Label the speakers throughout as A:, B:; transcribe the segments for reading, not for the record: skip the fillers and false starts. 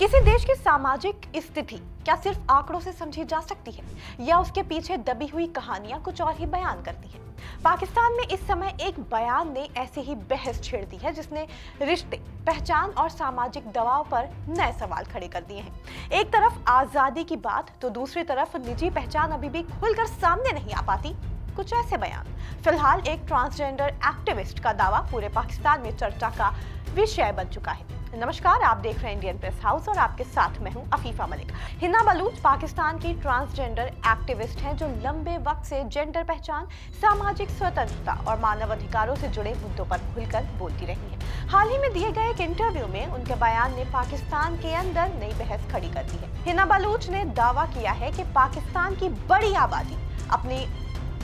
A: किसी देश की सामाजिक स्थिति क्या सिर्फ आंकड़ों से समझी जा सकती है या उसके पीछे दबी हुई कहानियां कुछ और ही बयान करती हैं? पाकिस्तान में इस समय एक बयान ने ऐसे ही बहस छेड़ दी है जिसने रिश्ते, पहचान और सामाजिक दबाव पर नए सवाल खड़े कर दिए हैं। एक तरफ आजादी की बात तो दूसरी तरफ निजी पहचान अभी भी खुलकर सामने नहीं आ पाती। कुछ ऐसे बयान। फिलहाल एक ट्रांसजेंडर एक्टिविस्ट का दावा पूरे पाकिस्तान में चर्चा का विषय बन चुका है। नमस्कार, आप देख रहे हैं इंडियन प्रेस हाउस और आपके साथ मैं हूं अफीफा मलिक। हिना बलूच पाकिस्तान की ट्रांसजेंडर एक्टिविस्ट हैं जो लंबे वक्त से जेंडर पहचान, सामाजिक स्वतंत्रता और मानव अधिकारों से जुड़े मुद्दों पर खुलकर बोलती रही हैं। हाल ही में दिए गए एक इंटरव्यू में उनके बयान ने पाकिस्तान के अंदर नई बहस खड़ी कर दी है। हिना बलूच ने दावा किया है कि पाकिस्तान की बड़ी आबादी अपनी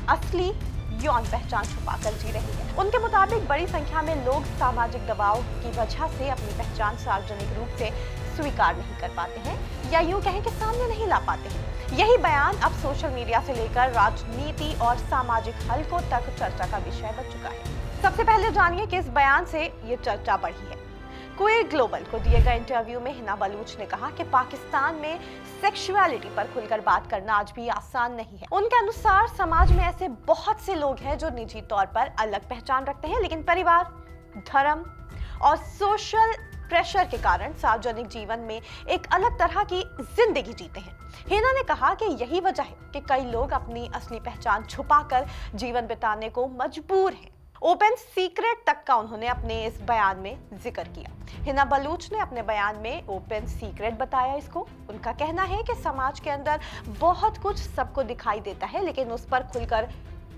A: असली यौन पहचान छुपाकर जी रही है। उनके मुताबिक बड़ी संख्या में लोग सामाजिक दबाव की वजह से अपनी पहचान सार्वजनिक रूप से स्वीकार नहीं कर पाते हैं या यूं कहें कि सामने नहीं ला पाते हैं। यही बयान अब सोशल मीडिया से लेकर राजनीति और सामाजिक हलकों तक चर्चा का विषय बन चुका है। सबसे पहले जानिए कि इस बयान से ये चर्चा बढ़ी है। क्वेयर ग्लोबल को दिए गए इंटरव्यू में हिना बलूच ने कहा कि पाकिस्तान में सेक्सुअलिटी पर खुलकर बात करना आज भी आसान नहीं है। उनके अनुसार समाज में ऐसे बहुत से लोग हैं जो निजी तौर पर अलग पहचान रखते हैं, लेकिन परिवार, धर्म और सोशल प्रेशर के कारण सार्वजनिक जीवन में एक अलग तरह की जिंदगी जीते हैं। हिना ने कहा कि यही वजह है कि कई लोग अपनी असली पहचान छुपाकर जीवन बिताने को मजबूर हैं। ओपन सीक्रेट तक का उन्होंने अपने इस बयान में जिक्र किया। हिना बलूच ने अपने बयान में ओपन सीक्रेट बताया इसको। उनका कहना है कि समाज के अंदर बहुत कुछ सबको दिखाई देता है, लेकिन उस पर खुलकर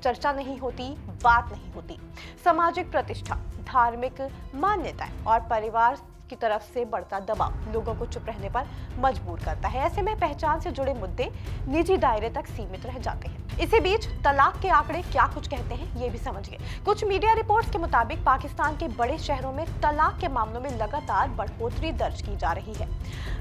A: चर्चा नहीं होती, बात नहीं होती। सामाजिक प्रतिष्ठा, धार्मिक मान्यताएं और परिवार की तरफ से बढ़ता दबाव लोगों को चुप रहने पर मजबूर करता है। ऐसे में पहचान से जुड़े मुद्दे निजी दायरे तक सीमित रह जाते हैं। इसी बीच तलाक के आंकड़े क्या कुछ कहते हैं ये भी समझिए। कुछ मीडिया रिपोर्ट्स के मुताबिक पाकिस्तान के बड़े शहरों में तलाक के मामलों में लगातार बढ़ोतरी दर्ज की जा रही है।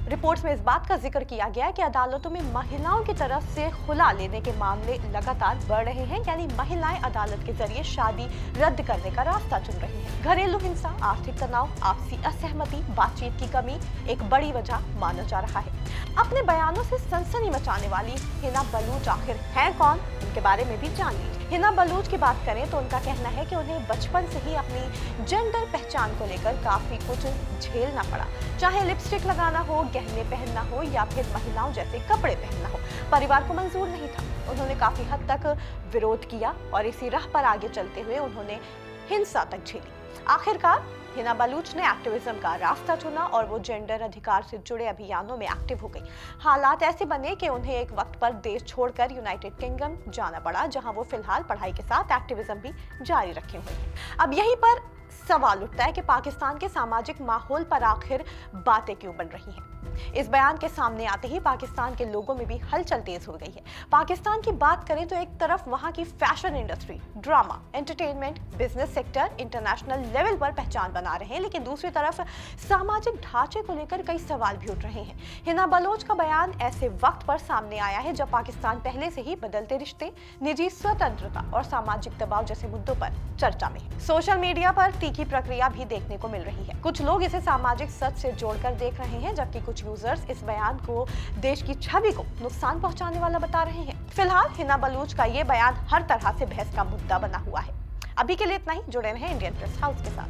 A: रिपोर्ट्स में इस बात का जिक्र किया गया कि अदालतों में महिलाओं की तरफ से खुला लेने के मामले लगातार बढ़ रहे हैं, यानी महिलाएं अदालत के जरिए शादी रद्द करने का रास्ता चुन रही हैं। घरेलू हिंसा, आर्थिक तनाव, आपसी असहमति, बातचीत की कमी एक बड़ी वजह माना जा रहा है। अपने बयानों से सनसनी मचाने वाली हिना बलूच आखिर हैं कौन, उनके बारे में भी जान लीजिए। हिना बलूच की बात करें तो उनका कहना है कि उन्हें बचपन से ही अपनी जेंडर पहचान को लेकर काफी कुछ झेलना पड़ा। चाहे लिपस्टिक लगाना हो, गहने पहनना हो या फिर महिलाओं जैसे कपड़े पहनना हो, परिवार को मंजूर नहीं था। उन्होंने काफी हद तक विरोध किया और इसी राह पर आगे चलते हुए उन्होंने हिंसा तक झेली। आखिरकार हिना बलूच ने एक्टिविज्म का रास्ता चुना और वो जेंडर अधिकार से जुड़े अभियानों में एक्टिव हो गई। हालात ऐसे बने कि उन्हें एक वक्त पर देश छोड़कर यूनाइटेड किंगडम जाना पड़ा, जहां वो फिलहाल पढ़ाई के साथ एक्टिविज्म भी जारी रखे हुए हैं। अब यहीं पर सवाल उठता है कि पाकिस्तान के सामाजिक माहौल पर आखिर बातें क्यों बन रही हैं। इस बयान के सामने आते ही पाकिस्तान के लोगों में भी हलचल तेज हो गई है। पाकिस्तान की बात करें तो एक तरफ वहां की fashion industry, drama, entertainment, business sector international level पर पहचान बना रहे हैं, लेकिन दूसरी तरफ सामाजिक ढांचे को लेकर कई सवाल भी उठ रहे हैं। हिना बलूच का बयान ऐसे वक्त पर सामने आया है जब पाकिस्तान पहले से ही बदलते रिश्ते, निजी स्वतंत्रता और सामाजिक दबाव जैसे मुद्दों पर चर्चा में है। सोशल मीडिया पर तीखी प्रक्रिया भी देखने को मिल रही है। कुछ लोग इसे सामाजिक सच से जोड़कर देख रहे हैं, जबकि कुछ यूजर्स इस बयान को देश की छवि को नुकसान पहुंचाने वाला बता रहे हैं। फिलहाल हिना बलूच का ये बयान हर तरह से बहस का मुद्दा बना हुआ है। अभी के लिए इतना ही। जुड़े रहें इंडियन प्रेस हाउस के साथ।